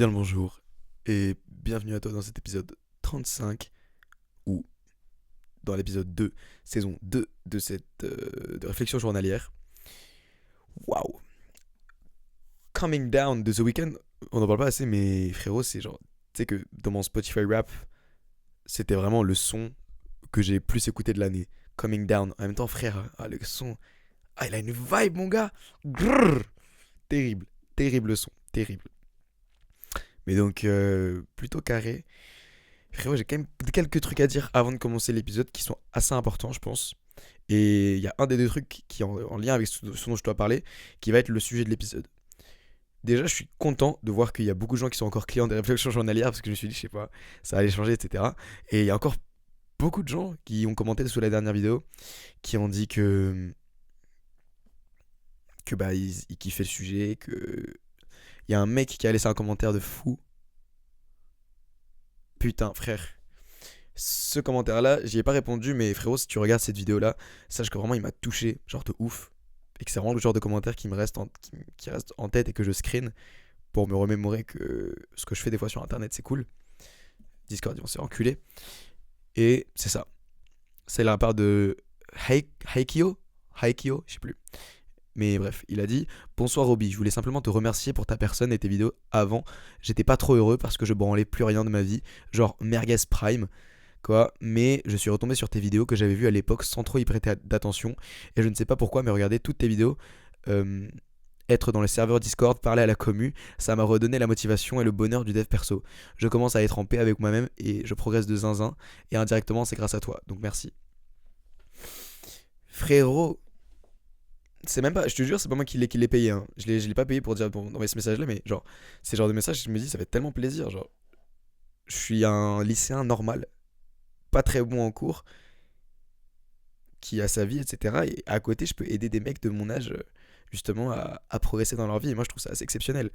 Bien le bonjour et bienvenue à toi dans cet épisode 35 ou dans l'épisode 2, saison 2 de cette de réflexion journalière. Waouh! Coming down de The Weeknd, on n'en parle pas assez, mais frérot, c'est genre, tu sais que dans mon Spotify rap, c'était vraiment le son que j'ai plus écouté de l'année. Coming down. En même temps, frère, le son, il a une vibe, mon gars. Grrr, terrible, terrible son, terrible. Mais donc, plutôt carré. Frérot, j'ai quand même quelques trucs à dire avant de commencer l'épisode qui sont assez importants, je pense. Et il y a un des deux trucs qui est en lien avec ce dont je dois parler, qui va être le sujet de l'épisode. Déjà, je suis content de voir qu'il y a beaucoup de gens qui sont encore clients des réflexions journalières parce que je me suis dit, je sais pas, ça allait changer, etc. Et il y a encore beaucoup de gens qui ont commenté sous la dernière vidéo, qui ont dit que bah ils kiffaient le sujet, que il y a un mec qui a laissé un commentaire de fou. Putain, frère, ce commentaire-là, j'y ai pas répondu, mais frérot, si tu regardes cette vidéo-là, sache que vraiment il m'a touché, genre de ouf. Et que c'est vraiment le genre de commentaire qui me reste qui reste en tête et que je screen pour me remémorer que ce que je fais des fois sur internet, c'est cool. Discord, ils vont se faire enculer. Et c'est ça. C'est la part de Haikyo. Haikyo, je sais plus. Mais bref, il a dit: Bonsoir Roby, je voulais simplement te remercier pour ta personne et tes vidéos avant. J'étais pas trop heureux parce que je branlais plus rien de ma vie, genre Merguez Prime, quoi, mais je suis retombé sur tes vidéos que j'avais vues à l'époque sans trop y prêter d'attention, et je ne sais pas pourquoi, mais regarder toutes tes vidéos, euh, être dans les serveurs Discord, parler à la commu, ça m'a redonné la motivation et le bonheur du dev perso. Je commence à être en paix avec moi-même et je progresse de zinzin, et indirectement c'est grâce à toi, donc merci. Frérot, c'est même pas, je te jure, c'est pas moi qui l'ai payé, hein. Je l'ai pas payé pour envoyer ce message là, mais genre, c'est le genre de message, je me dis, ça fait tellement plaisir, genre, je suis un lycéen normal, pas très bon en cours, qui a sa vie, etc. Et à côté, je peux aider des mecs de mon âge, justement, à progresser dans leur vie. Et moi, je trouve ça assez exceptionnel.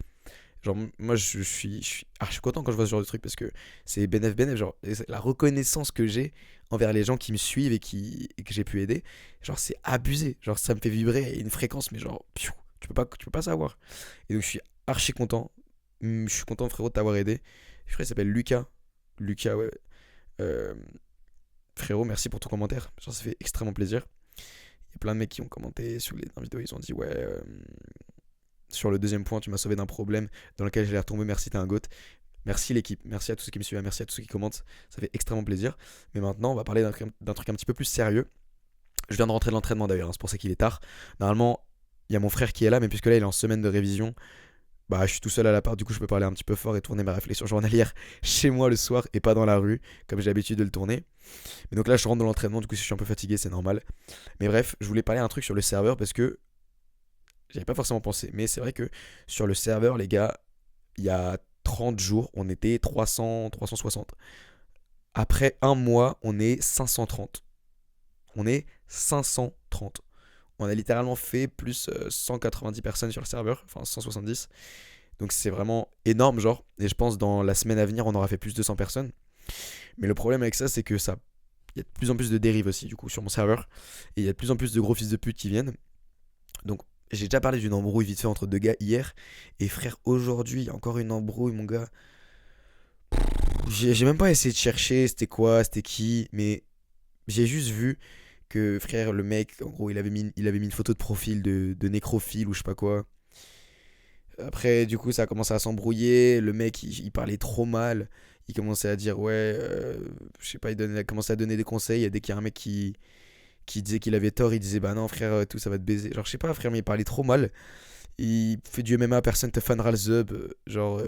Genre, moi, je suis content quand je vois ce genre de truc parce que c'est bénéf, genre, la reconnaissance que j'ai envers les gens qui me suivent et que j'ai pu aider, genre, c'est abusé. Genre, ça me fait vibrer à une fréquence, mais genre, tu peux pas savoir. Et donc, je suis archi content. Je suis content, frérot, de t'avoir aidé. Frère, il s'appelle Lucas. Lucas, ouais. Euh, Frérot, merci pour ton commentaire. Genre, ça fait extrêmement plaisir. Il y a plein de mecs qui ont commenté sur les vidéos, ils ont dit ouais, sur le deuxième point, tu m'as sauvé d'un problème dans lequel j'allais retomber, merci, t'es un goth. Merci l'équipe, merci à tous ceux qui me suivent, merci à tous ceux qui commentent, ça fait extrêmement plaisir. Mais maintenant, on va parler d'un truc un petit peu plus sérieux. Je viens de rentrer de l'entraînement d'ailleurs, hein, c'est pour ça qu'il est tard. Normalement, il y a mon frère qui est là, mais puisque là il est en semaine de révision, bah je suis tout seul à l'appart, du coup je peux parler un petit peu fort et tourner ma réflexion journalière chez moi le soir et pas dans la rue, comme j'ai l'habitude de le tourner. Mais donc là je rentre dans l'entraînement, du coup si je suis un peu fatigué, c'est normal. Mais bref, je voulais parler un truc sur le serveur parce que j'avais pas forcément pensé. Mais c'est vrai que sur le serveur, les gars, il y a 30 jours, on était 300, 360. Après un mois, on est 530. On est 530. On a littéralement fait plus 190 personnes sur le serveur, enfin 170. Donc c'est vraiment énorme, genre. Et je pense dans la semaine à venir, on aura fait plus de 100 personnes. Mais le problème avec ça, c'est que ça. Il y a de plus en plus de dérives aussi, du coup, sur mon serveur. Et il y a de plus en plus de gros fils de pute qui viennent. Donc j'ai déjà parlé d'une embrouille vite fait entre deux gars hier. Et frère, aujourd'hui, il y a encore une embrouille, mon gars. J'ai même pas essayé de chercher c'était quoi, c'était qui. Mais j'ai juste vu que, frère, le mec, en gros, il avait mis une photo de profil de nécrophile ou je sais pas quoi. Après, du coup, ça a commencé à s'embrouiller. Le mec, il parlait trop mal. Il commençait à dire, ouais, je sais pas, il a commencé à donner des conseils. Et dès qu'il y a un mec qui disait qu'il avait tort, il disait, bah non, frère, tout ça va te baiser. Genre, je sais pas, frère, mais il parlait trop mal. Il fait du MMA, personne te fanera le zub. Genre,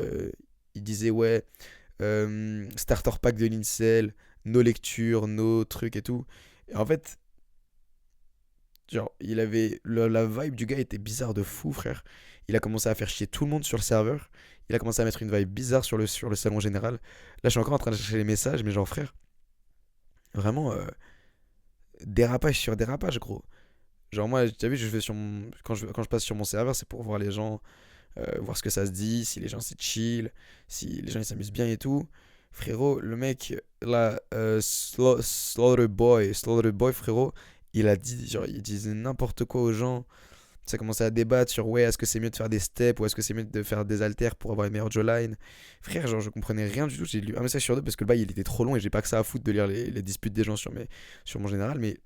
il disait, ouais, starter pack de l'Incel, nos lectures, nos trucs et tout. Et en fait, genre, la vibe du gars était bizarre de fou, frère. Il a commencé à faire chier tout le monde sur le serveur. Il a commencé à mettre une vibe bizarre sur le salon général. Là, je suis encore en train de chercher les messages, mais genre, frère, vraiment, dérapage sur dérapage, gros. Genre, moi, tu as vu, je fais quand je passe sur mon serveur, c'est pour voir les gens, voir ce que ça se dit, si les gens c'est chill, si les gens ils s'amusent bien et tout. Frérot, le mec, là, Slaughter Boy, frérot, il a dit, genre, il disait n'importe quoi aux gens. Ça commençait à débattre sur ouais, est-ce que c'est mieux de faire des steps ou est-ce que c'est mieux de faire des haltères pour avoir une meilleure jawline. Frère, genre, je comprenais rien du tout. J'ai lu un message sur deux parce que le bail il était trop long et j'ai pas que ça à foutre de lire les disputes des gens sur mon général. Mais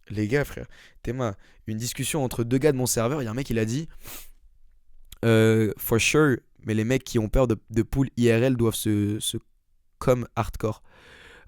les gars, frère, Théma, une discussion entre deux gars de mon serveur, il y a un mec il a dit for sure, mais les mecs qui ont peur de pool IRL doivent se comme hardcore.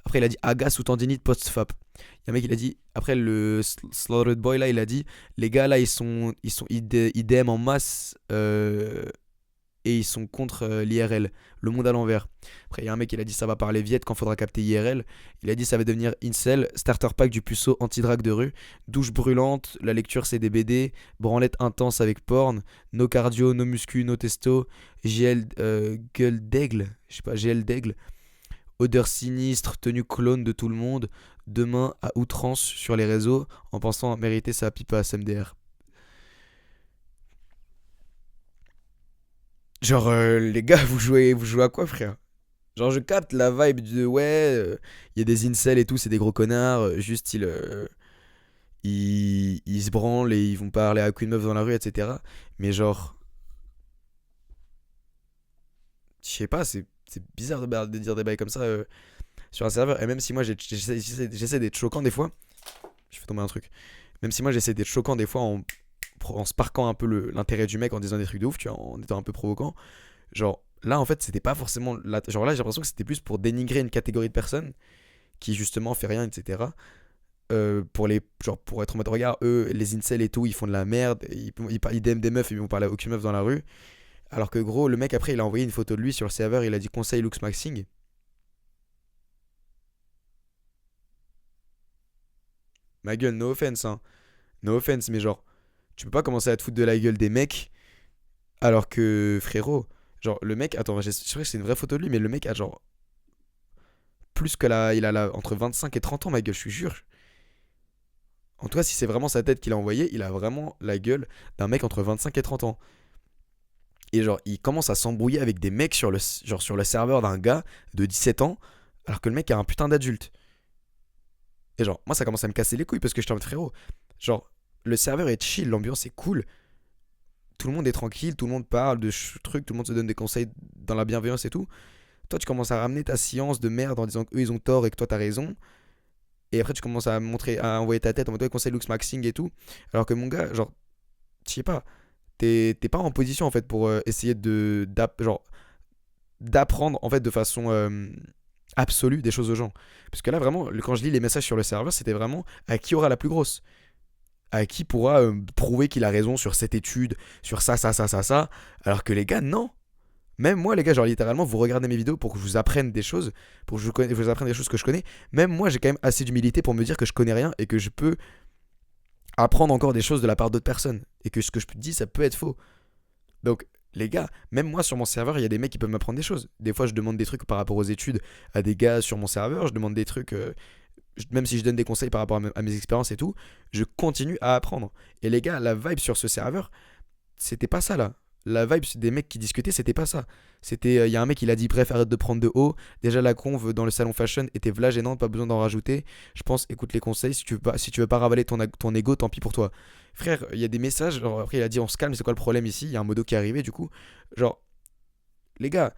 Après, il a dit Agas ou tendinite post-fap. Il y a un mec, il a dit. Après, le Slaughtered Boy, là, il a dit les gars, là, ils DM en masse et ils sont contre l'IRL, le monde à l'envers. Après, il y a un mec, il a dit ça va parler Viet quand faudra capter IRL. Il a dit ça va devenir Incel, starter pack du puceau anti-drague de rue, douche brûlante, la lecture c'est des BD, branlette intense avec porn, no cardio, no muscu, no testo, GL gueule d'aigle, je sais pas, GL d'aigle. Odeur sinistre, tenue clone de tout le monde, demain à outrance sur les réseaux en pensant mériter sa pipe à SMDR. Genre, les gars, vous jouez à quoi, frère? Genre, je capte la vibe de ouais, il y a des incels et tout, c'est des gros connards, juste ils se branlent et ils vont parler à Queen Meuf dans la rue, etc. Mais genre, je sais pas, c'est bizarre de dire des bails comme ça sur un serveur. Et même si moi j'essaie d'être choquant des fois, je fais tomber un truc. Même si moi j'essaie d'être choquant des fois en sparkant un peu l'intérêt du mec en disant des trucs de ouf, tu vois, en étant un peu provocant. Genre là en fait c'était pas forcément. Genre là j'ai l'impression que c'était plus pour dénigrer une catégorie de personnes qui justement fait rien, etc. Pour être en mode regarde, eux, les incels et tout, ils font de la merde, ils DM des meufs, ils vont parler à aucune meuf dans la rue. Alors que gros, le mec après il a envoyé une photo de lui sur le serveur, il a dit conseil looks maxing. Ma gueule, no offense, hein. No offense, mais genre, tu peux pas commencer à te foutre de la gueule des mecs alors que, frérot, genre, le mec, attends, je crois que c'est une vraie photo de lui, mais le mec a genre, plus que il a entre 25 et 30 ans, ma gueule, je te jure. En tout cas, si c'est vraiment sa tête qu'il a envoyée, il a vraiment la gueule d'un mec entre 25 et 30 ans. Et genre, il commence à s'embrouiller avec des mecs sur le serveur d'un gars de 17 ans, alors que le mec a un putain d'adulte. Et genre, moi, ça commence à me casser les couilles parce que je suis en mode frérot. Genre, le serveur est chill, l'ambiance est cool, tout le monde est tranquille, tout le monde parle de trucs, tout le monde se donne des conseils dans la bienveillance et tout. Toi, tu commences à ramener ta science de merde en disant qu'eux ils ont tort et que toi t'as raison. Et après, tu commences à montrer, à envoyer ta tête en mode ouais, conseil looks maxing et tout. Alors que mon gars, genre, je sais pas, t'es pas en position en fait pour essayer genre, d'apprendre en fait de façon absolue des choses aux gens. Parce que là, vraiment, quand je lis les messages sur le serveur, c'était vraiment à qui aura la plus grosse, à qui pourra prouver qu'il a raison sur cette étude, sur ça, ça, ça, ça, ça. Alors que les gars, non. Même moi, les gars, genre littéralement, vous regardez mes vidéos pour que je vous apprenne des choses, pour que je vous apprenne des choses que je connais. Même moi, j'ai quand même assez d'humilité pour me dire que je connais rien et que je peux apprendre encore des choses de la part d'autres personnes. Et que ce que je dis, ça peut être faux. Donc, les gars, même moi sur mon serveur, il y a des mecs qui peuvent m'apprendre des choses. Des fois, je demande des trucs par rapport aux études à des gars sur mon serveur. Je demande des trucs, même si je donne des conseils par rapport à mes expériences et tout, je continue à apprendre. Et les gars, la vibe sur ce serveur, c'était pas ça là. La vibe des mecs qui discutaient, c'était pas ça. C'était, il y a un mec qui a dit bref, arrête de prendre de haut. Déjà la conve dans le salon fashion était v'là gênante, pas besoin d'en rajouter. Je pense, écoute les conseils. Si tu veux pas ravaler ton ego, tant pis pour toi. Frère, il y a des messages. Genre, après il a dit on se calme, c'est quoi le problème ici? Il y a un modo qui est arrivé du coup. Genre, les gars,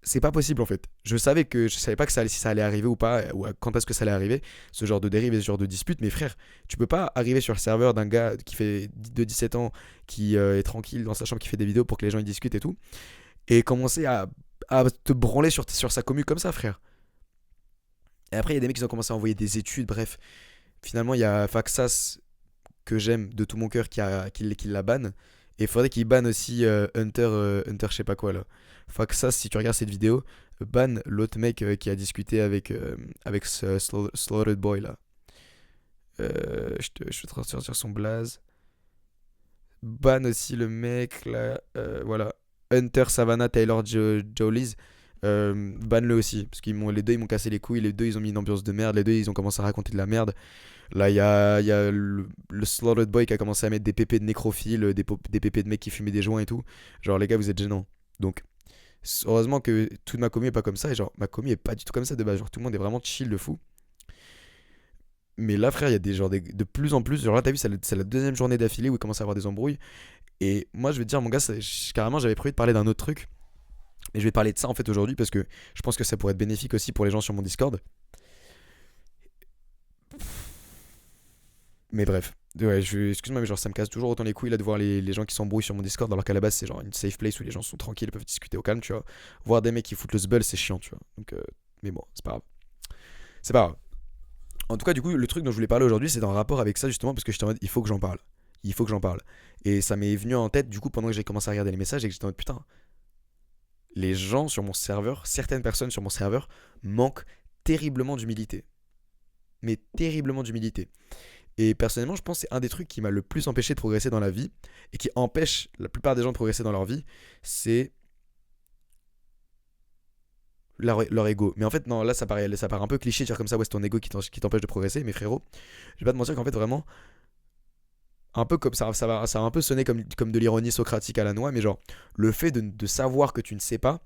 c'est pas possible en fait. Je savais pas que si ça allait arriver ou pas, ou quand est-ce que ça allait arriver, ce genre de dérive et ce genre de dispute. Mais frère, tu peux pas arriver sur le serveur d'un gars qui fait de 17 ans, qui est tranquille dans sa chambre, qui fait des vidéos pour que les gens y discutent et tout, et commencer à te branler sur sa commu comme ça, frère. Et après, il y a des mecs qui ont commencé à envoyer des études, bref. Finalement, il y a Faxas, que j'aime de tout mon cœur, qui la banne. Et il faudrait qu'il banne aussi Hunter, je sais pas quoi là. Faxas, si tu regardes cette vidéo, banne l'autre mec qui a discuté avec ce Slaughtered Boy là. Je te transfère sur son blaze. Ban aussi le mec là. Voilà. Hunter, Savannah, Taylor, Jolies. Ban-le aussi. Parce qu'ils les deux ils m'ont cassé les couilles. Les deux ils ont mis une ambiance de merde. Les deux ils ont commencé à raconter de la merde. Là il y a le Slaughtered Boy qui a commencé à mettre des pépés de nécrophiles, des pépés de mecs qui fumaient des joints et tout. Genre les gars vous êtes gênants. Donc heureusement que toute ma commu est pas comme ça. Et genre ma commu est pas du tout comme ça de base. Genre tout le monde est vraiment chill de fou. Mais là, frère, il y a des genre de plus en plus. Genre là, t'as vu, c'est la deuxième journée d'affilée où il commence à avoir des embrouilles. Et moi, je vais te dire, mon gars, carrément, j'avais prévu de parler d'un autre truc. Et je vais parler de ça en fait aujourd'hui parce que je pense que ça pourrait être bénéfique aussi pour les gens sur mon Discord. Mais bref. Ouais, excuse-moi, mais genre ça me casse toujours autant les couilles là de voir les gens qui s'embrouillent sur mon Discord alors qu'à la base c'est genre une safe place où les gens sont tranquilles et peuvent discuter au calme, tu vois. Voir des mecs qui foutent le zbeul, c'est chiant, tu vois. Donc, mais bon, c'est pas grave. C'est pas grave. En tout cas, du coup, le truc dont je voulais parler aujourd'hui, c'est en rapport avec ça justement parce que j'étais en mode, il faut que j'en parle. Il faut que j'en parle. Et ça m'est venu en tête du coup pendant que j'ai commencé à regarder les messages et que j'étais en mode, putain, les gens sur mon serveur, certaines personnes sur mon serveur manquent terriblement d'humilité. Mais terriblement d'humilité. Et personnellement, je pense que c'est un des trucs qui m'a le plus empêché de progresser dans la vie et qui empêche la plupart des gens de progresser dans leur vie, c'est leur ego. Mais en fait, non, là, ça paraît un peu cliché de dire comme ça, ouais, c'est ton ego qui t'empêche de progresser. Mais frérot, je vais pas te mentir qu'en fait, vraiment, un peu comme ça va un peu sonner comme de l'ironie socratique à la noix, mais genre, le fait de savoir que tu ne sais pas,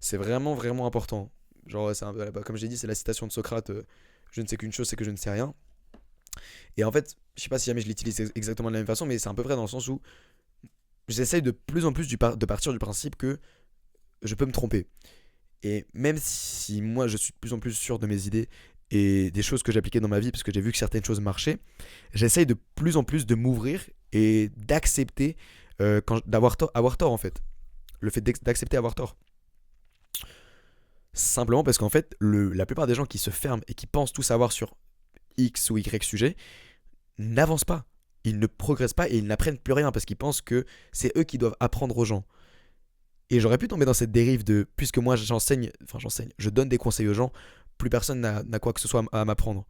c'est vraiment, vraiment important. Genre, comme j'ai dit, c'est la citation de Socrate, je ne sais qu'une chose, c'est que je ne sais rien. Et en fait, je sais pas si jamais je l'utilise exactement de la même façon, mais c'est un peu vrai dans le sens où j'essaye de plus en plus de partir du principe que je peux me tromper. Et même si moi je suis de plus en plus sûr de mes idées et des choses que j'appliquais dans ma vie parce que j'ai vu que certaines choses marchaient, j'essaye de plus en plus de m'ouvrir et d'accepter avoir tort en fait. Le fait d'accepter avoir tort. Simplement parce qu'en fait, la plupart des gens qui se ferment et qui pensent tout savoir sur X ou Y sujet n'avancent pas. Ils ne progressent pas et ils n'apprennent plus rien parce qu'ils pensent que c'est eux qui doivent apprendre aux gens. Et j'aurais pu tomber dans cette dérive de, puisque moi j'enseigne, je donne des conseils aux gens, plus personne n'a quoi que ce soit à m'apprendre.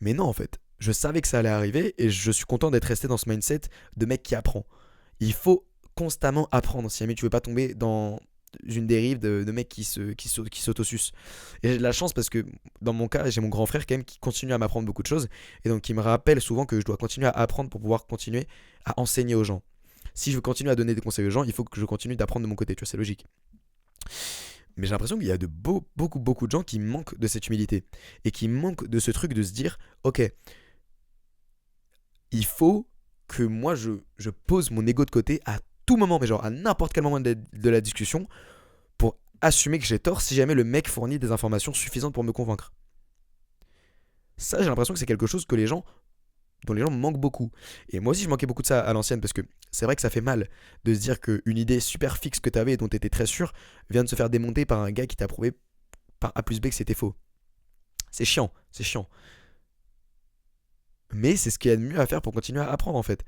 Mais non, en fait, je savais que ça allait arriver et je suis content d'être resté dans ce mindset de mec qui apprend. Il faut constamment apprendre si jamais tu veux pas tomber dans une dérive de mec qui s'autosuce. Et j'ai de la chance parce que dans mon cas, j'ai mon grand frère quand même qui continue à m'apprendre beaucoup de choses et donc qui me rappelle souvent que je dois continuer à apprendre pour pouvoir continuer à enseigner aux gens. Si je veux continuer à donner des conseils aux gens, il faut que je continue d'apprendre de mon côté, tu vois, c'est logique. Mais j'ai l'impression qu'il y a beaucoup, beaucoup de gens qui manquent de cette humilité et qui manquent de ce truc de se dire, ok, il faut que moi je pose mon ego de côté à tout moment, mais genre à n'importe quel moment de la discussion, pour assumer que j'ai tort si jamais le mec fournit des informations suffisantes pour me convaincre. Ça, j'ai l'impression que c'est quelque chose dont les gens manquent beaucoup. Et moi aussi, je manquais beaucoup de ça à l'ancienne parce que c'est vrai que ça fait mal de se dire qu'une idée super fixe que tu avais et dont tu étais très sûr vient de se faire démonter par un gars qui t'a prouvé par A plus B que c'était faux. C'est chiant, c'est chiant. Mais c'est ce qu'il y a de mieux à faire pour continuer à apprendre en fait.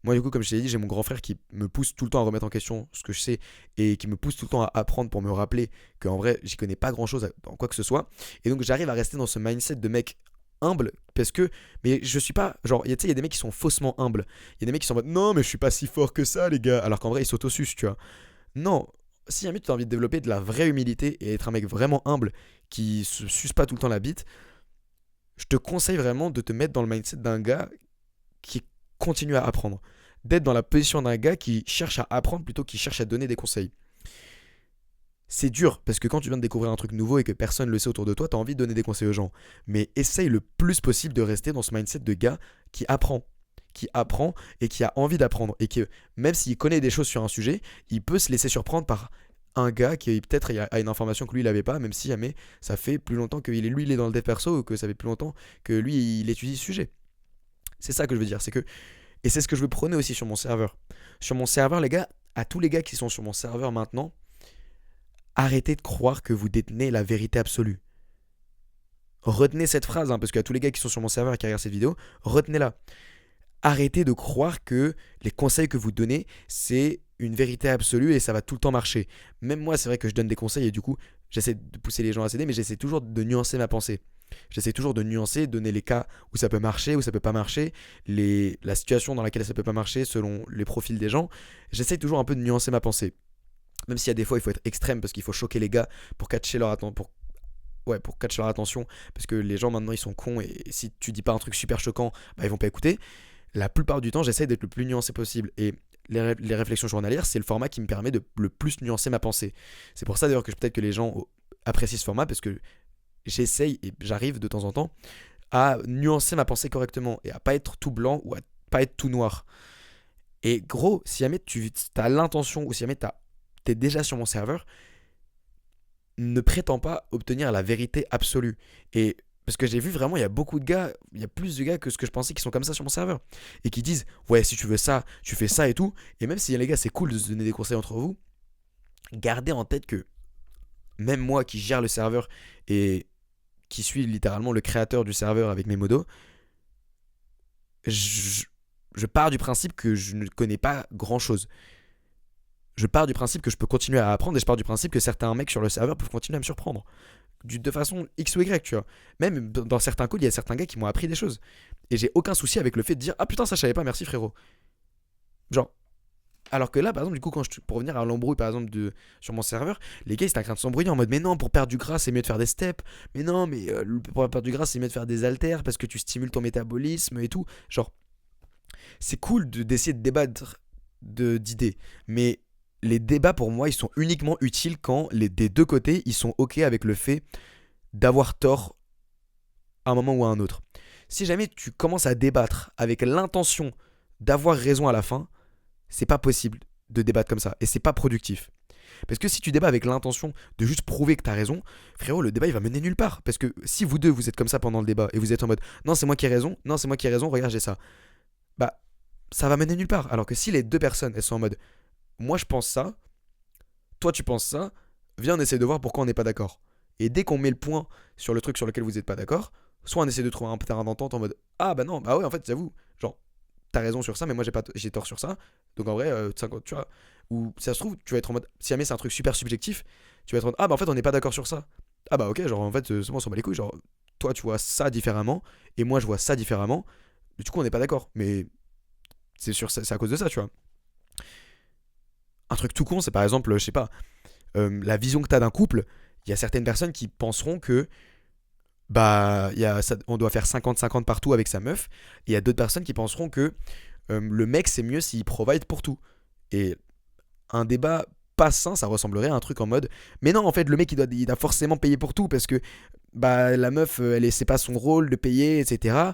Moi, du coup, comme je t'ai dit, j'ai mon grand frère qui me pousse tout le temps à remettre en question ce que je sais et qui me pousse tout le temps à apprendre pour me rappeler qu'en vrai, j'y connais pas grand chose dans quoi que ce soit. Et donc, j'arrive à rester dans ce mindset de mec humble parce que, mais je suis pas, genre, tu sais, il y a des mecs qui sont faussement humbles. Il y a des mecs qui sont en mode, non, mais je suis pas si fort que ça, les gars. Alors qu'en vrai, ils s'autosucent, tu vois. Non, si jamais tu as envie de développer de la vraie humilité et être un mec vraiment humble qui se suce pas tout le temps la bite, je te conseille vraiment de te mettre dans le mindset d'un gars qui continue à apprendre. D'être dans la position d'un gars qui cherche à apprendre plutôt qu'il cherche à donner des conseils. C'est dur parce que quand tu viens de découvrir un truc nouveau et que personne ne le sait autour de toi, tu as envie de donner des conseils aux gens. Mais essaye le plus possible de rester dans ce mindset de gars qui apprend et qui a envie d'apprendre. Et que même s'il connaît des choses sur un sujet, il peut se laisser surprendre par un gars qui peut-être a une information que lui il n'avait pas, même si jamais ça fait plus longtemps que lui il est dans le dev perso ou que ça fait plus longtemps que lui il étudie ce sujet. C'est ça que je veux dire, c'est que et c'est ce que je veux prôner aussi sur mon serveur. Sur mon serveur, les gars, à tous les gars qui sont sur mon serveur maintenant, arrêtez de croire que vous détenez la vérité absolue. Retenez cette phrase, hein, parce qu'à tous les gars qui sont sur mon serveur et qui regardent cette vidéo, retenez-la. Arrêtez de croire que les conseils que vous donnez, c'est une vérité absolue et ça va tout le temps marcher. Même moi, c'est vrai que je donne des conseils et du coup, j'essaie de pousser les gens à céder, mais j'essaie toujours de nuancer ma pensée. J'essaie toujours de nuancer, donner les cas où ça peut marcher, où ça peut pas marcher, la situation dans laquelle ça peut pas marcher selon les profils des gens. J'essaie toujours un peu de nuancer ma pensée. Même s'il y a des fois, il faut être extrême parce qu'il faut choquer les gars pour catcher leur attention. Pour catcher leur attention. Parce que les gens maintenant, ils sont cons et si tu dis pas un truc super choquant, bah, ils vont pas écouter. La plupart du temps, j'essaie d'être le plus nuancé possible. Et les réflexions journalières, c'est le format qui me permet de le plus nuancer ma pensée. C'est pour ça d'ailleurs que peut-être que les gens apprécient ce format parce que j'essaye et j'arrive de temps en temps à nuancer ma pensée correctement et à pas être tout blanc ou à pas être tout noir. Et gros, si jamais tu as l'intention ou si jamais t'es déjà sur mon serveur, ne prétends pas obtenir la vérité absolue. Et parce que j'ai vu vraiment, il y a beaucoup de gars, il y a plus de gars que ce que je pensais qui sont comme ça sur mon serveur. Et qui disent, ouais, si tu veux ça, tu fais ça et tout. Et même si les gars, c'est cool de se donner des conseils entre vous, gardez en tête que même moi qui gère le serveur et qui suis littéralement le créateur du serveur avec mes modos, je, je pars du principe que je ne connais pas grand chose. Je pars du principe que je peux continuer à apprendre et je pars du principe que certains mecs sur le serveur peuvent continuer à me surprendre. De façon X ou Y, tu vois. Même dans certains codes, il y a certains gars qui m'ont appris des choses. Et j'ai aucun souci avec le fait de dire ah putain, ça je savais pas, merci frérot. Genre. Alors que là, par exemple, du coup, pour revenir à l'embrouille, par exemple, sur mon serveur, les gars, ils étaient en train de s'embrouiller en mode, mais non, pour perdre du gras, c'est mieux de faire des steps. Mais non, mais pour perdre du gras, c'est mieux de faire des haltères parce que tu stimules ton métabolisme et tout. Genre, c'est cool d'essayer de débattre d'idées. Mais les débats, pour moi, ils sont uniquement utiles quand des deux côtés, ils sont OK avec le fait d'avoir tort à un moment ou à un autre. Si jamais tu commences à débattre avec l'intention d'avoir raison à la fin, c'est pas possible de débattre comme ça. Et c'est pas productif. Parce que si tu débats avec l'intention de juste prouver que t'as raison, frérot, le débat il va mener nulle part. Parce que si vous deux vous êtes comme ça pendant le débat et vous êtes en mode non, c'est moi qui ai raison, non, c'est moi qui ai raison, regarde, j'ai ça. Bah, ça va mener nulle part. Alors que si les deux personnes elles sont en mode moi je pense ça, toi tu penses ça, viens on essaie de voir pourquoi on n'est pas d'accord. Et dès qu'on met le point sur le truc sur lequel vous n'êtes pas d'accord, soit on essaie de trouver un terrain d'entente en mode ah bah non, bah ouais, en fait, j'avoue, genre, t'as raison sur ça, mais moi j'ai tort sur ça. Donc en vrai, 50, tu vois, ou si ça se trouve, tu vas être en mode, si jamais c'est un truc super subjectif, tu vas être en mode ah bah en fait, on n'est pas d'accord sur ça. Ah bah ok, genre en fait, c'est bon, on s'en bat les couilles, genre, toi tu vois ça différemment, et moi je vois ça différemment, du coup on n'est pas d'accord, mais c'est à cause de ça, tu vois. Un truc tout con, c'est par exemple, je sais pas, la vision que t'as d'un couple, il y a certaines personnes qui penseront que bah on doit faire 50-50 partout avec sa meuf, et il y a d'autres personnes qui penseront que le mec c'est mieux s'il provide pour tout. Et un débat pas sain, ça ressemblerait à un truc en mode mais non, en fait, le mec il doit forcément payer pour tout parce que bah la meuf c'est pas son rôle de payer, etc.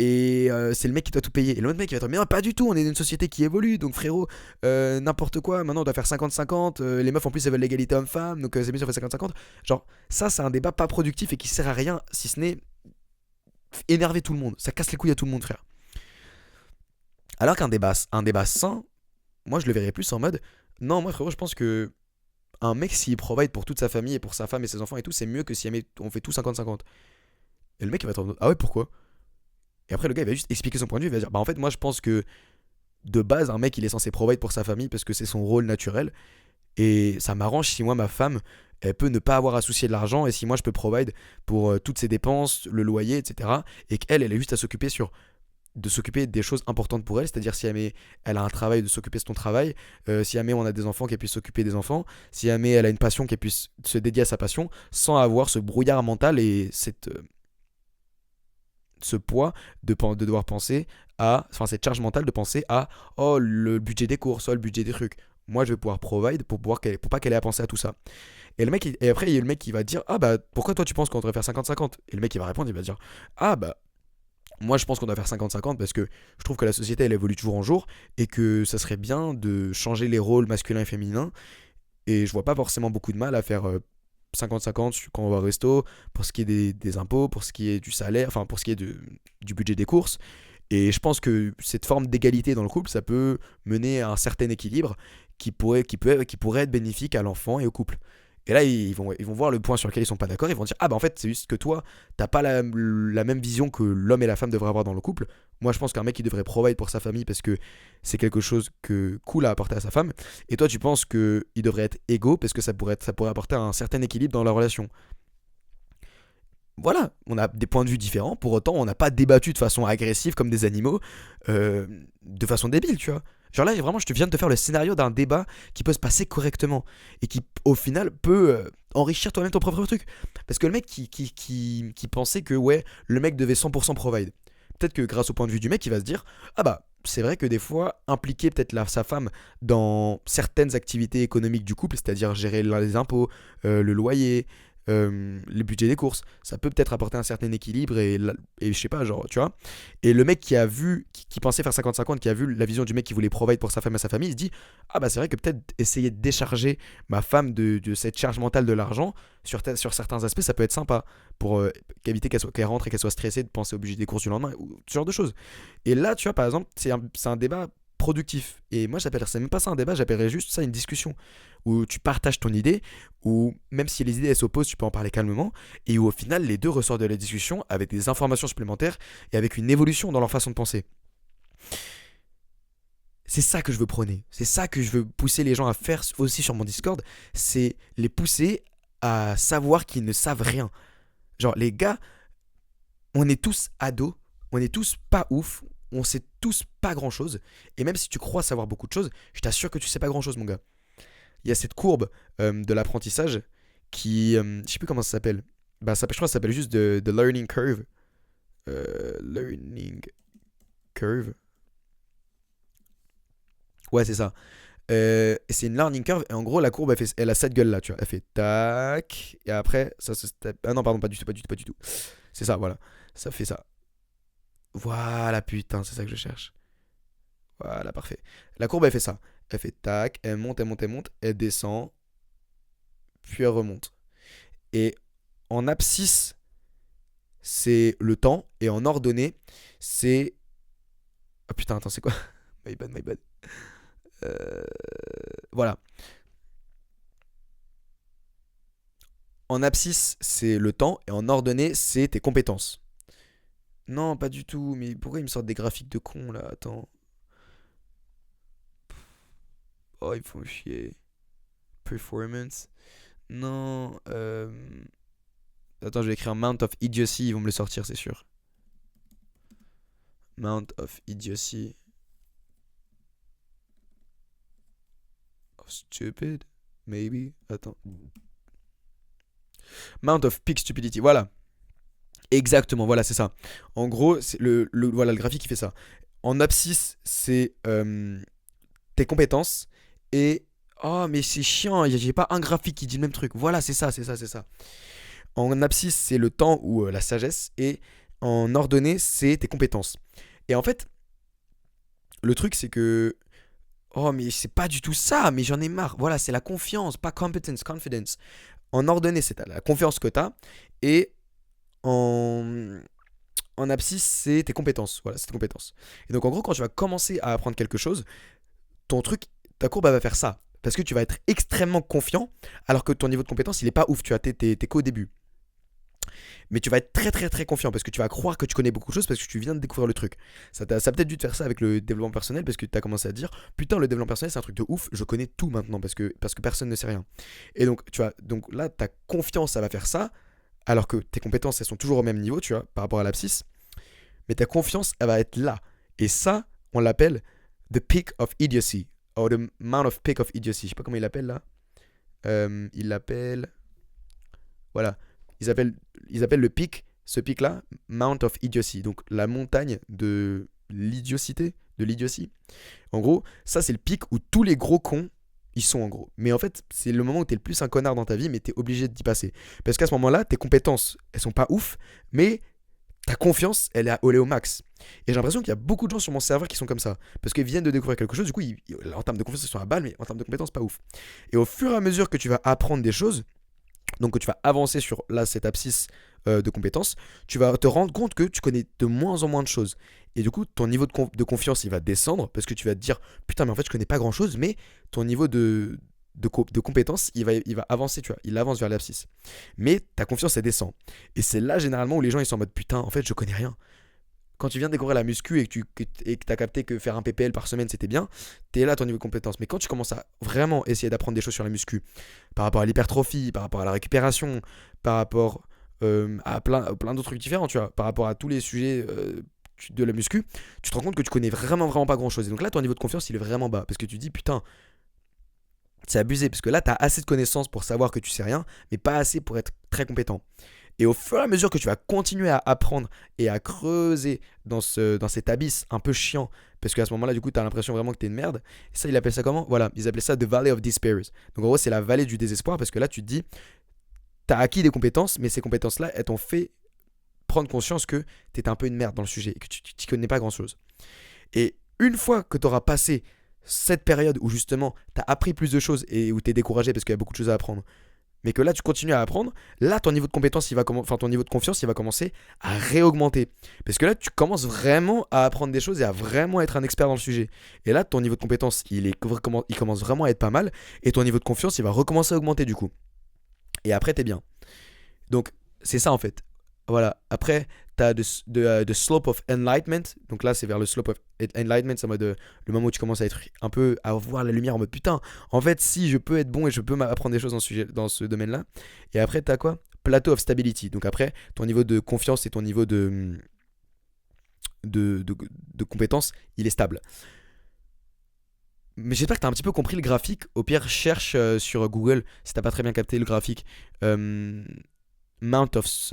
Et c'est le mec qui doit tout payer. Et l'autre mec il va être mais non, pas du tout, on est dans une société qui évolue, donc frérot, n'importe quoi, maintenant on doit faire 50-50, les meufs en plus elles veulent l'égalité homme-femme, donc c'est mieux si on fait 50-50. Genre, ça c'est un débat pas productif et qui sert à rien si ce n'est énerver tout le monde. Ça casse les couilles à tout le monde, frère. Alors un débat sain, moi je le verrais plus en mode non, moi frérot, je pense que un mec s'il provide pour toute sa famille et pour sa femme et ses enfants et tout, c'est mieux que si on fait tout 50-50. Et le mec il va être en mode ah ouais, pourquoi? Et après le gars il va juste expliquer son point de vue, il va dire bah en fait moi je pense que de base un mec il est censé provide pour sa famille parce que c'est son rôle naturel et ça m'arrange si moi ma femme elle peut ne pas avoir à soucier de l'argent et si moi je peux provide pour toutes ses dépenses, le loyer, etc. Et qu'elle est juste à de s'occuper des choses importantes pour elle, c'est-à-dire si elle a un travail, de s'occuper de son travail, si jamais on a des enfants, qu'elle puisse s'occuper des enfants, si jamais elle a une passion, qu'elle puisse se dédier à sa passion, sans avoir ce brouillard mental et ce poids de devoir penser enfin cette charge mentale de penser à oh le budget des courses, oh le budget des trucs. Moi je vais pouvoir provide pour pas qu'elle ait à penser à tout ça. Et après il y a le mec qui va dire ah bah pourquoi toi tu penses qu'on devrait faire 50-50? Et le mec il va répondre, il va dire ah bah moi je pense qu'on doit faire 50-50 parce que je trouve que la société elle évolue toujours en jour et que ça serait bien de changer les rôles masculins et féminins et je vois pas forcément beaucoup de mal à faire 50-50 quand on va au resto, pour ce qui est des impôts, pour ce qui est du salaire, enfin pour ce qui est du budget des courses. Et je pense que cette forme d'égalité dans le couple, ça peut mener à un certain équilibre qui pourrait être bénéfique à l'enfant et au couple. Et là, ils vont voir le point sur lequel ils sont pas d'accord. Ils vont dire ah bah en fait c'est juste que toi t'as pas la même vision que l'homme et la femme devraient avoir dans le couple. Moi je pense qu'un mec il devrait provide pour sa famille parce que c'est quelque chose que cool à apporter à sa femme. Et toi tu penses que il devrait être égaux parce que ça pourrait apporter un certain équilibre dans la relation. Voilà, on a des points de vue différents. Pour autant, on n'a pas débattu de façon agressive comme des animaux, de façon débile, tu vois. Genre là, vraiment, je te viens de te faire le scénario d'un débat qui peut se passer correctement et qui, au final, peut enrichir toi-même ton propre truc. Parce que le mec qui pensait que, ouais, le mec devait 100% provide. Peut-être que grâce au point de vue du mec, il va se dire, ah bah, c'est vrai que des fois, impliquer peut-être sa femme dans certaines activités économiques du couple, c'est-à-dire gérer les impôts, le loyer, les budgets des courses. Ça peut peut-être apporter un certain équilibre et je sais pas, genre, tu vois. Et le mec qui a vu, qui pensait faire 50-50, qui a vu la vision du mec qui voulait provide pour sa femme et sa famille, il se dit, ah bah c'est vrai que peut-être essayer de décharger ma femme de cette charge mentale de l'argent sur certains aspects, ça peut être sympa pour éviter qu'elle rentre et qu'elle soit stressée de penser au budget des courses du lendemain, ou ce genre de choses. Et là, tu vois, par exemple, c'est un débat productif. Et moi, j'appellerais ça même pas ça un débat, j'appellerais juste ça une discussion où tu partages ton idée, où même si les idées elles s'opposent, tu peux en parler calmement, et où au final les deux ressortent de la discussion avec des informations supplémentaires et avec une évolution dans leur façon de penser. C'est ça que je veux prôner, c'est ça que je veux pousser les gens à faire aussi sur mon Discord, c'est les pousser à savoir qu'ils ne savent rien. Genre les gars, on est tous ados, on est tous pas ouf, on sait tous pas grand chose, et même si tu crois savoir beaucoup de choses, je t'assure que tu sais pas grand chose mon gars. Il y a cette courbe de l'apprentissage qui, je sais plus comment ça s'appelle. Bah, je crois que ça s'appelle juste de learning curve. Learning curve. Ouais, c'est ça. C'est une learning curve et en gros la courbe elle a cette gueule là, tu vois. Elle fait tac et après ça se step. Ah non, pardon, pas du tout, pas du tout, pas du tout. C'est ça, voilà. Ça fait ça. Voilà, putain, c'est ça que je cherche. Voilà, parfait. La courbe elle fait ça. Elle fait tac, elle monte, elle monte, elle monte, elle descend, puis elle remonte. Et en abscisse, c'est le temps. Et en ordonnée, c'est. Ah putain, attends, c'est quoi? My bad, my bad. Euh, Voilà. En abscisse, c'est le temps. Et en ordonnée, c'est tes compétences. Non, pas du tout. Mais pourquoi ils me sortent des graphiques de con là? Attends. Oh, ils me font chier. Performance. Non. Attends, je vais écrire Mount of Idiocy. Ils vont me le sortir, c'est sûr. Mount of Idiocy. Oh, stupid. Maybe. Attends. Mount of Peak Stupidity. Voilà. Exactement, voilà, c'est ça. En gros, voilà, le graphique qui fait ça. En abscisse, c'est tes compétences. Et. Oh, mais c'est chiant, j'ai pas un graphique qui dit le même truc. Voilà, c'est ça, c'est ça, c'est ça. En abscisse, c'est le temps ou la sagesse. Et en ordonnée, c'est tes compétences. Et en fait, le truc, c'est que. Oh, mais c'est pas du tout ça, mais j'en ai marre. Voilà, c'est la confiance, pas competence, confidence. En ordonnée, c'est la confiance que t'as. Et en, en abscisse, c'est tes compétences. Voilà, c'est tes compétences. Et donc, en gros, quand tu vas commencer à apprendre quelque chose, ton truc, ta courbe, elle va faire ça. Parce que tu vas être extrêmement confiant, alors que ton niveau de compétence, il est pas ouf. Tu as, t'es qu'au début. Mais tu vas être très très très confiant parce que tu vas croire que tu connais beaucoup de choses parce que tu viens de découvrir le truc. Ça a peut-être dû te faire ça avec le développement personnel parce que tu as commencé à te dire putain, le développement personnel c'est un truc de ouf, je connais tout maintenant parce que personne ne sait rien. Et donc, tu vois, donc là, ta confiance, ça va faire ça, alors que tes compétences, elles sont toujours au même niveau, tu vois, par rapport à l'abscisse. Mais ta confiance, elle va être là. Et ça, on l'appelle the peak of idiocy. Or the amount of peak of idiocy. Je sais pas comment il l'appelle là. Il l'appelle. Voilà. Ils appellent le pic, ce pic-là, Mount of Idiocy. Donc la montagne de l'idiocité, de l'idiotie. En gros, ça c'est le pic où tous les gros cons, ils sont en gros. Mais en fait, c'est le moment où t'es le plus un connard dans ta vie, mais t'es obligé d'y passer. Parce qu'à ce moment-là, tes compétences, elles sont pas ouf, mais ta confiance, elle est au max. Et j'ai l'impression qu'il y a beaucoup de gens sur mon serveur qui sont comme ça. Parce qu'ils viennent de découvrir quelque chose, du coup, en termes de confiance, ils sont à balle, mais en termes de compétences, pas ouf. Et au fur et à mesure que tu vas apprendre des choses, donc que tu vas avancer sur là, cette abscisse de compétences, tu vas te rendre compte que tu connais de moins en moins de choses. Et du coup, ton niveau de confiance, il va descendre parce que tu vas te dire, putain, mais en fait, je connais pas grand-chose, mais ton niveau de compétences, il va avancer, tu vois, il avance vers l'abscisse. Mais ta confiance, elle descend. Et c'est là, généralement, où les gens, ils sont en mode, putain, en fait, je connais rien. Quand tu viens de découvrir la muscu et que tu as capté que faire un PPL par semaine c'était bien, t'es là à ton niveau de compétence. Mais quand tu commences à vraiment essayer d'apprendre des choses sur la muscu, par rapport à l'hypertrophie, par rapport à la récupération, par rapport à plein d'autres trucs différents, tu vois, par rapport à tous les sujets de la muscu, tu te rends compte que tu connais vraiment, vraiment pas grand chose. Et donc là, ton niveau de confiance il est vraiment bas parce que tu te dis putain, c'est abusé parce que là, t'as assez de connaissances pour savoir que tu sais rien, mais pas assez pour être très compétent. Et au fur et à mesure que tu vas continuer à apprendre et à creuser dans cet abysse un peu chiant, parce qu'à ce moment-là, du coup, tu as l'impression vraiment que tu es une merde. Et ça, ils appellent ça comment? Voilà, ils appellent ça The Valley of Despair. Donc en gros, c'est la vallée du désespoir, parce que là, tu te dis, t'as acquis des compétences, mais ces compétences-là, elles t'ont fait prendre conscience que t'étais un peu une merde dans le sujet et que tu t'y connais pas grand-chose. Et une fois que t'auras passé cette période où justement t'as appris plus de choses et où t'es découragé parce qu'il y a beaucoup de choses à apprendre, mais que là tu continues à apprendre, là ton niveau de compétence, enfin ton niveau de confiance, il va commencer à réaugmenter. Parce que là tu commences vraiment à apprendre des choses et à vraiment être un expert dans le sujet. Et là ton niveau de compétence, il commence vraiment à être pas mal et ton niveau de confiance, il va recommencer à augmenter du coup. Et après t'es bien. Donc c'est ça en fait. Voilà. Après, tu as the slope of enlightenment. Donc là, c'est vers le slope of enlightenment. C'est en mode le moment où tu commences à être un peu à voir la lumière en mode putain. En fait, si je peux être bon et je peux apprendre des choses dans ce domaine-là. Et après, tu as quoi? Plateau of stability. Donc après, ton niveau de confiance et ton niveau de compétence, il est stable. Mais j'espère que tu as un petit peu compris le graphique. Au pire, cherche sur Google si t'as pas très bien capté le graphique. Euh, Mount of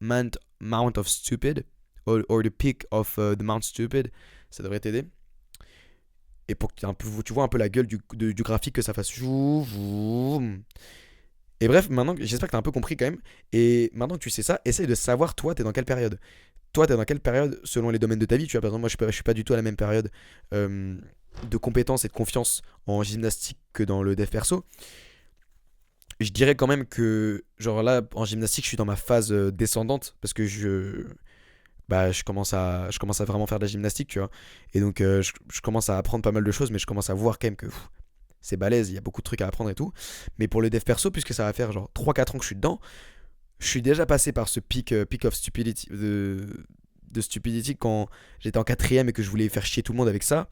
Mount of Stupid or the peak of the Mount Stupid, ça devrait t'aider. Et pour que tu vois un peu la gueule du graphique, que ça fasse et bref, maintenant j'espère que tu as un peu compris quand même. Et maintenant que tu sais ça, essaye de savoir toi t'es dans quelle période. Toi t'es dans quelle période selon les domaines de ta vie. Tu vois, par exemple, moi je suis pas du tout à la même période euh, de compétences et de confiance en gymnastique que dans le dev perso. Je dirais quand même que, genre là, en gymnastique, je suis dans ma phase descendante parce que je commence à vraiment faire de la gymnastique, tu vois. Et donc, je commence à apprendre pas mal de choses, mais je commence à voir quand même que c'est balèze, il y a beaucoup de trucs à apprendre et tout. Mais pour le dev perso, puisque ça va faire genre 3 4 ans que je suis dedans, je suis déjà passé par ce peak of stupidity, de stupidity quand j'étais en quatrième et que je voulais faire chier tout le monde avec ça.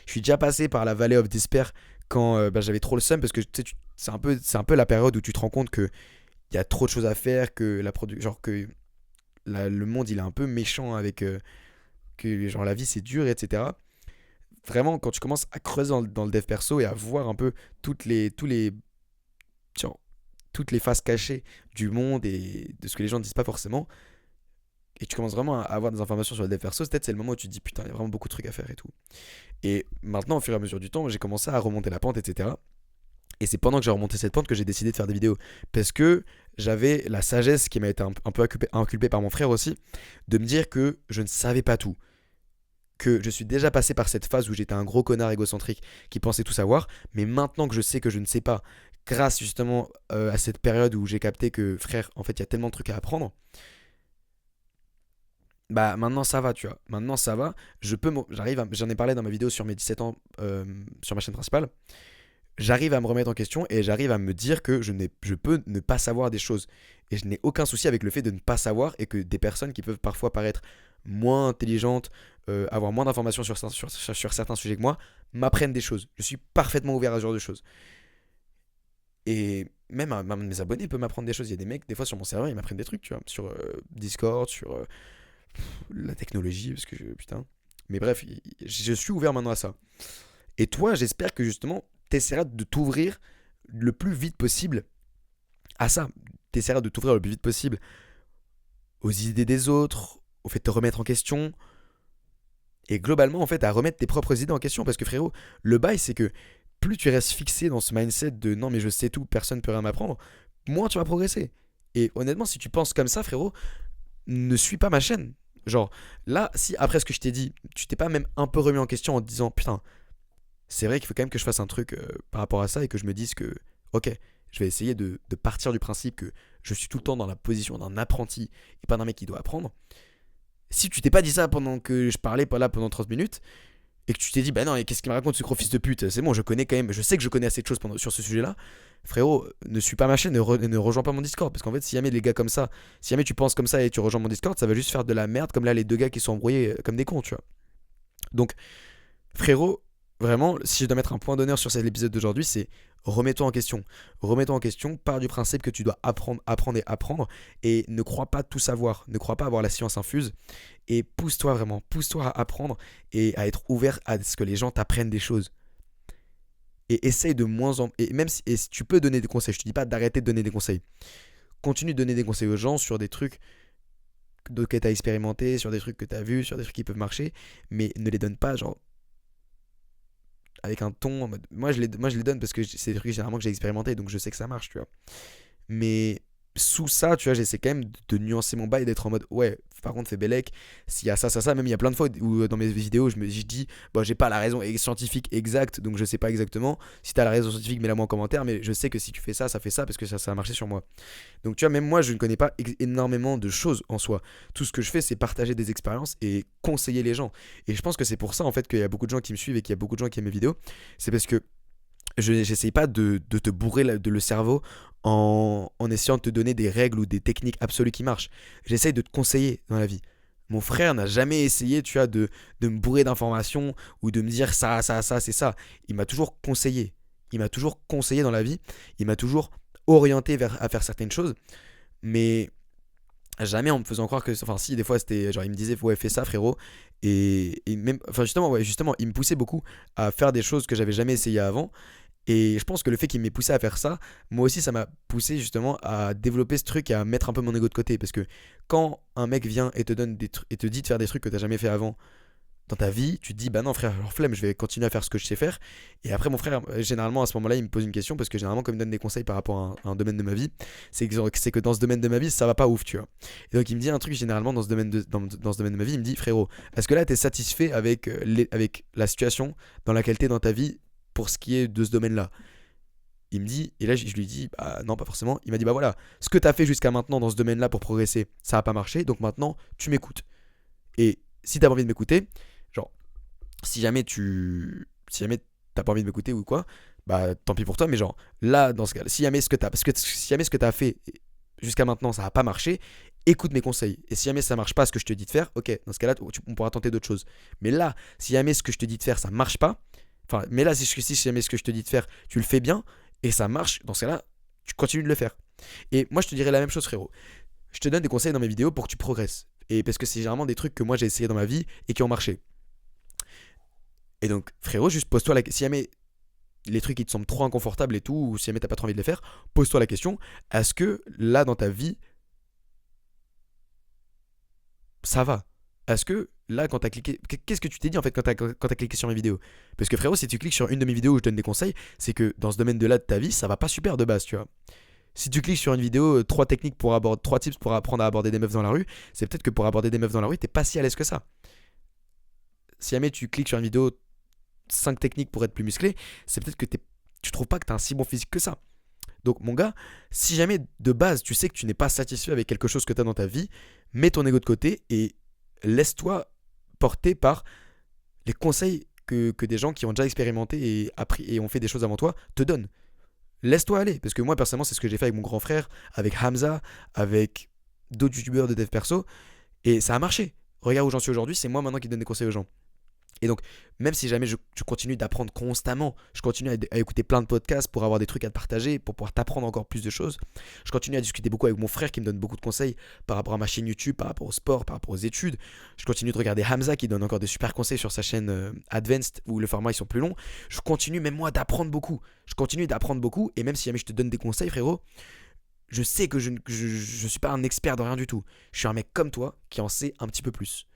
Je suis déjà passé par la Valley of Despair quand j'avais trop le seum parce que tu sais, c'est un peu la période où tu te rends compte que il y a trop de choses à faire, que genre que le monde il est un peu méchant avec que genre la vie c'est dur, etc. Vraiment, quand tu commences à creuser dans le dev perso et à voir un peu tous les, genre, toutes les faces cachées du monde et de ce que les gens ne disent pas forcément, et tu commences vraiment à avoir des informations sur le dev perso, peut-être c'est le moment où tu te dis putain, il y a vraiment beaucoup de trucs à faire et tout. Et maintenant, au fur et à mesure du temps, j'ai commencé à remonter la pente, etc. Et c'est pendant que j'ai remonté cette pente que j'ai décidé de faire des vidéos. Parce que j'avais la sagesse qui m'a été un peu inculpée par mon frère aussi, de me dire que je ne savais pas tout. Que je suis déjà passé par cette phase où j'étais un gros connard égocentrique qui pensait tout savoir. Mais maintenant que je sais que je ne sais pas, grâce justement à cette période où j'ai capté que frère, en fait, il y a tellement de trucs à apprendre. Bah maintenant ça va, tu vois. Maintenant ça va. J'en ai parlé dans ma vidéo sur mes 17 ans sur ma chaîne principale. J'arrive à me remettre en question et j'arrive à me dire que je peux ne pas savoir des choses. Et je n'ai aucun souci avec le fait de ne pas savoir et que des personnes qui peuvent parfois paraître moins intelligentes, avoir moins d'informations sur certains sujets que moi, m'apprennent des choses. Je suis parfaitement ouvert à ce genre de choses. Et même mes abonnés peuvent m'apprendre des choses. Il y a des mecs, des fois sur mon serveur, ils m'apprennent des trucs, tu vois, sur Discord, sur la technologie, parce que putain. Mais bref, je suis ouvert maintenant à ça. Et toi, j'espère que justement, t'essaieras de t'ouvrir le plus vite possible à ça. T'essaieras de t'ouvrir le plus vite possible aux idées des autres, au fait de te remettre en question. Et globalement, en fait, à remettre tes propres idées en question. Parce que frérot, le bail, c'est que plus tu restes fixé dans ce mindset de non, mais je sais tout, personne ne peut rien m'apprendre, moins tu vas progresser. Et honnêtement, si tu penses comme ça, frérot, ne suis pas ma chaîne. Genre, là, si après ce que je t'ai dit, tu t'es pas même un peu remis en question en te disant putain, c'est vrai qu'il faut quand même que je fasse un truc par rapport à ça et que je me dise que, ok, je vais essayer de partir du principe que je suis tout le temps dans la position d'un apprenti et pas d'un mec qui doit apprendre. Si tu t'es pas dit ça pendant que je parlais pas là pendant 30 minutes et que tu t'es dit, bah non, et qu'est-ce qu'il me raconte ce gros fils de pute, c'est bon, je connais quand même, je sais que je connais assez de choses sur ce sujet-là, frérot, ne suis pas ma chaîne, ne rejoins pas mon Discord. Parce qu'en fait, si jamais les gars comme ça, si jamais tu penses comme ça et tu rejoins mon Discord, ça va juste faire de la merde comme là les deux gars qui sont embrouillés comme des cons, tu vois. Donc, frérot, vraiment, si je dois mettre un point d'honneur sur cet épisode d'aujourd'hui, c'est remets-toi en question. Remets-toi en question, pars du principe que tu dois apprendre, apprendre et apprendre. Et ne crois pas tout savoir, ne crois pas avoir la science infuse. Et pousse-toi vraiment, pousse-toi à apprendre et à être ouvert à ce que les gens t'apprennent des choses. Et essaye de moins en... Et même si tu peux donner des conseils, je te dis pas d'arrêter de donner des conseils. Continue de donner des conseils aux gens sur des trucs que tu as expérimenté, sur des trucs que tu as vus, sur des trucs qui peuvent marcher. Mais ne les donne pas genre avec un ton moi je les donne parce que c'est des trucs généralement que j'ai expérimenté donc je sais que ça marche, tu vois. Mais sous ça, tu vois, j'essaie quand même de nuancer mon bail et d'être en mode, ouais, par contre, fais Bellec, s'il y a ça, ça, ça, même il y a plein de fois où dans mes vidéos, je dis, bon, j'ai pas la raison scientifique exacte, donc je sais pas exactement. Si t'as la raison scientifique, mets-la moi en commentaire, mais je sais que si tu fais ça, ça fait ça, parce que ça a marché sur moi. Donc, tu vois, même moi, je ne connais pas énormément de choses en soi. Tout ce que je fais, c'est partager des expériences et conseiller les gens. Et je pense que c'est pour ça, en fait, qu'il y a beaucoup de gens qui me suivent et qu'il y a beaucoup de gens qui aiment mes vidéos. C'est parce que j'essaye pas de te bourrer le cerveau en essayant de te donner des règles ou des techniques absolues qui marchent. J'essaye de te conseiller dans la vie. Mon frère n'a jamais essayé, tu vois, de me bourrer d'informations ou de me dire ça, ça, ça, c'est ça. Il m'a toujours conseillé. Il m'a toujours conseillé dans la vie. Il m'a toujours orienté vers à faire certaines choses. Mais jamais en me faisant croire que. Enfin, si, des fois, c'était. Genre, il me disait, ouais, fais ça, frérot. Et même. Enfin, justement, ouais, justement, il me poussait beaucoup à faire des choses que j'avais jamais essayé avant. Et je pense que le fait qu'il m'ait poussé à faire ça, moi aussi, ça m'a poussé justement à développer ce truc et à mettre un peu mon ego de côté. Parce que quand un mec vient et te donne et te dit de faire des trucs que t'as jamais fait avant dans ta vie, tu te dis, bah non, frère, alors flemme, je vais continuer à faire ce que je sais faire. Et après, mon frère, généralement, à ce moment-là, il me pose une question parce que généralement, comme il me donne des conseils par rapport à un domaine de ma vie, c'est que dans ce domaine de ma vie, ça va pas ouf, tu vois. Et donc, il me dit un truc généralement dans ce domaine de ma vie, il me dit, frérot, est-ce que là, t'es satisfait avec, avec la situation dans laquelle t'es dans ta vie pour ce qui est de ce domaine-là? Il me dit, et là je lui dis, bah non, pas forcément. Il m'a dit, bah voilà, ce que tu as fait jusqu'à maintenant dans ce domaine-là pour progresser, ça n'a pas marché, donc maintenant tu m'écoutes. Et si t'as pas envie de m'écouter, genre, si jamais t'as pas envie de m'écouter ou quoi, bah tant pis pour toi, mais genre, là, dans ce cas, si jamais ce que t'as, parce que si jamais ce que t'as fait jusqu'à maintenant ça n'a pas marché, écoute mes conseils. Et si jamais ça marche pas ce que je te dis de faire, ok, dans ce cas-là, on pourra tenter d'autres choses. Mais là, si jamais ce que je te dis de faire ça marche pas, enfin, mais là, si jamais ce que je te dis de faire, tu le fais bien et ça marche, dans ce cas-là, tu continues de le faire. Et moi, je te dirais la même chose, frérot. Je te donne des conseils dans mes vidéos pour que tu progresses. Et parce que c'est généralement des trucs que moi j'ai essayé dans ma vie et qui ont marché. Et donc, frérot, juste pose-toi la question. Si jamais les trucs qui te semblent trop inconfortables et tout, ou si jamais t'as pas trop envie de les faire, pose-toi la question, est-ce que là dans ta vie, ça va? Est-ce que là, quand t'as cliqué, qu'est-ce que tu t'es dit en fait quand t'as cliqué sur mes vidéos? Parce que frérot, si tu cliques sur une de mes vidéos où je donne des conseils, c'est que dans ce domaine de là de ta vie, ça va pas super de base, tu vois. Si tu cliques sur une vidéo, trois techniques pour aborder, trois tips pour apprendre à aborder des meufs dans la rue, c'est peut-être que pour aborder des meufs dans la rue, t'es pas si à l'aise que ça. Si jamais tu cliques sur une vidéo 5 techniques pour être plus musclé, c'est peut-être que tu trouves pas que t'as un si bon physique que ça. Donc mon gars, si jamais de base tu sais que tu n'es pas satisfait avec quelque chose que tu as dans ta vie, mets ton ego de côté et laisse-toi porter par les conseils que des gens qui ont déjà expérimenté et appris et ont fait des choses avant toi te donnent. Laisse-toi aller, parce que moi personnellement c'est ce que j'ai fait avec mon grand frère, avec Hamza, avec d'autres youtubeurs de dev perso, et ça a marché. Regarde où j'en suis aujourd'hui, c'est moi maintenant qui donne des conseils aux gens. Et donc, même si jamais je continue d'apprendre constamment, je continue à écouter plein de podcasts pour avoir des trucs à te partager, pour pouvoir t'apprendre encore plus de choses. Je continue à discuter beaucoup avec mon frère qui me donne beaucoup de conseils par rapport à ma chaîne YouTube, par rapport au sport, par rapport aux études. Je continue de regarder Hamza qui donne encore des super conseils sur sa chaîne Advanced où le format ils sont plus longs. Je continue même moi d'apprendre beaucoup. Je continue d'apprendre beaucoup et même si jamais je te donne des conseils, frérot, je sais que je suis pas un expert dans rien du tout. Je suis un mec comme toi qui en sait un petit peu plus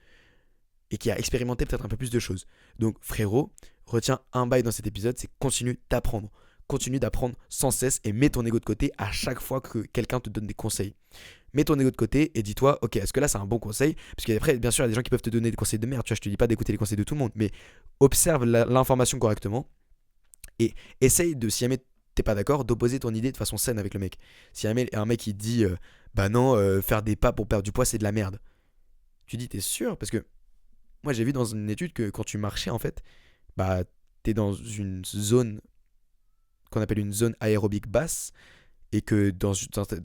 et qui a expérimenté peut-être un peu plus de choses. Donc frérot, retiens un bail dans cet épisode, c'est continue d'apprendre. Continue d'apprendre sans cesse et mets ton ego de côté à chaque fois que quelqu'un te donne des conseils. Mets ton ego de côté et dis-toi, ok, est-ce que là c'est un bon conseil? Parce qu'après, bien sûr, il y a des gens qui peuvent te donner des conseils de merde, tu vois, je te dis pas d'écouter les conseils de tout le monde, mais observe l'information correctement et essaye de, si jamais t'es pas d'accord, d'opposer ton idée de façon saine avec le mec. Si jamais un mec il dit, bah non, faire des pas pour perdre du poids c'est de la merde. Tu dis, t'es sûr? Parce que moi, j'ai vu dans une étude que quand tu marchais, en fait, bah, t'es dans une zone qu'on appelle une zone aérobique basse, et que dans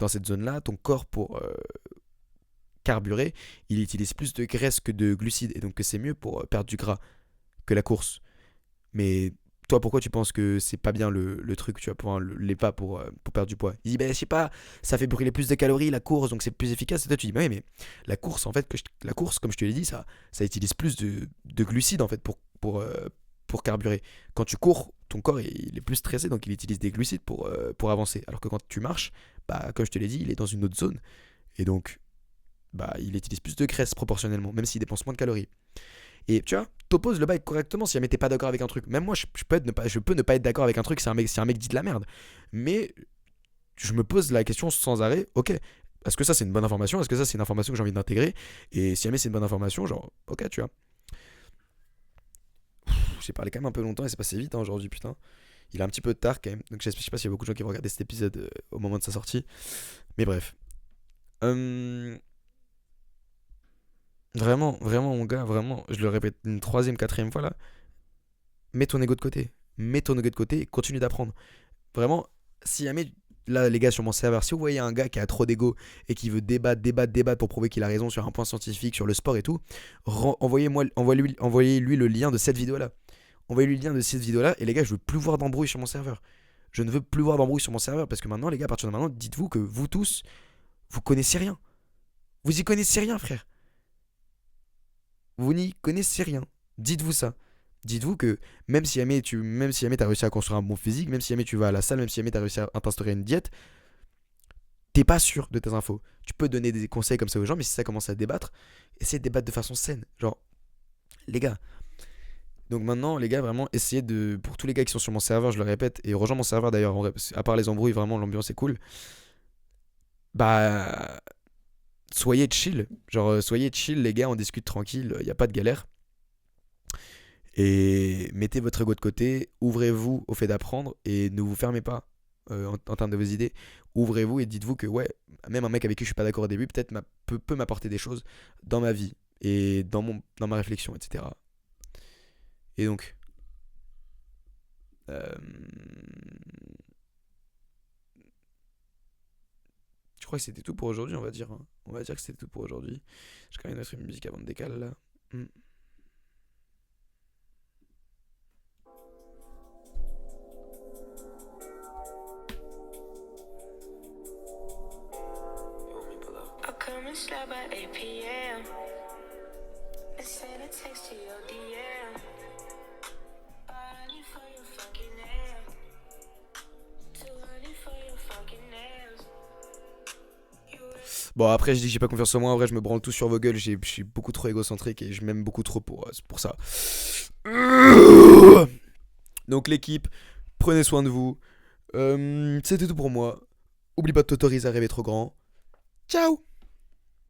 cette zone-là, ton corps, pour carburer, il utilise plus de graisse que de glucides, et donc que c'est mieux pour perdre du gras que la course. Mais toi, pourquoi tu penses que c'est pas bien le truc, tu vois, les pas pour perdre du poids? Il dit, ben, je sais pas, ça fait brûler plus de calories, la course, donc c'est plus efficace. Et toi, tu dis, bah oui, mais la course, en fait, la course, comme je te l'ai dit, ça utilise plus de glucides, en fait, pour carburer. Quand tu cours, ton corps, il est plus stressé, donc il utilise des glucides pour avancer. Alors que quand tu marches, bah, comme je te l'ai dit, il est dans une autre zone. Et donc, bah, il utilise plus de graisse proportionnellement, même s'il dépense moins de calories. Et tu vois, t'opposes le bail correctement si jamais t'es pas d'accord avec un truc. Même moi, je peux ne pas être d'accord avec un truc si un mec dit de la merde. Mais je me pose la question sans arrêt, ok, est-ce que ça c'est une bonne information? Est-ce que ça c'est une information que j'ai envie d'intégrer? Et si jamais c'est une bonne information, genre, ok, tu vois. J'ai parlé quand même un peu longtemps et c'est passé vite hein, aujourd'hui, putain. Il est un petit peu tard quand même, donc je sais pas s'il y a beaucoup de gens qui vont regarder cet épisode au moment de sa sortie. Mais bref. Hum, Vraiment, vraiment, mon gars, vraiment, je le répète une troisième, quatrième fois là, mets ton ego de côté. Mets ton ego de côté et continue d'apprendre. Vraiment, si jamais, là, les gars, sur mon serveur, si vous voyez un gars qui a trop d'ego et qui veut débattre pour prouver qu'il a raison sur un point scientifique, sur le sport et tout, envoyez-lui le lien de cette vidéo-là. Envoyez-lui le lien de cette vidéo-là et les gars, je veux plus voir d'embrouille sur mon serveur. Je ne veux plus voir d'embrouille sur mon serveur parce que maintenant, les gars, à partir de maintenant, dites-vous que vous tous, vous connaissez rien. Vous y connaissez rien, frère. Vous n'y connaissez rien. Dites-vous ça. Dites-vous que même si jamais t'as réussi à construire un bon physique, même si jamais tu vas à la salle, même si jamais t'as réussi à t'instaurer une diète, t'es pas sûr de tes infos. Tu peux donner des conseils comme ça aux gens, mais si ça commence à débattre, essayez de débattre de façon saine. Genre, les gars. Donc maintenant, les gars, vraiment, essayez de. Pour tous les gars qui sont sur mon serveur, je le répète, et rejoins mon serveur d'ailleurs, en vrai, parce que à part les embrouilles, vraiment, l'ambiance est cool. Bah. Soyez chill. Genre, soyez chill, les gars, on discute tranquille, y a pas de galère. Et mettez votre ego de côté, ouvrez-vous au fait d'apprendre et ne vous fermez pas en termes de vos idées. Ouvrez-vous et dites-vous que ouais, même un mec avec qui je suis pas d'accord au début, peut-être peut m'apporter des choses dans ma vie et dans ma réflexion, etc. Et donc, euh, je crois que c'était tout pour aujourd'hui, on va dire, hein. On va dire que c'était tout pour aujourd'hui. J'ai quand même mettre une musique avant de décaler là. Hmm. I'll come and slide by 8 p.m. and send a text to your DM. Body for your fucking nails. Too early for your fucking nails. Bon, après, je dis que j'ai pas confiance en moi. En vrai, je me branle tout sur vos gueules. Je suis beaucoup trop égocentrique et je m'aime beaucoup trop pour ça. Donc, l'équipe, prenez soin de vous. C'était tout pour moi. Oublie pas de t'autoriser à rêver trop grand. Ciao!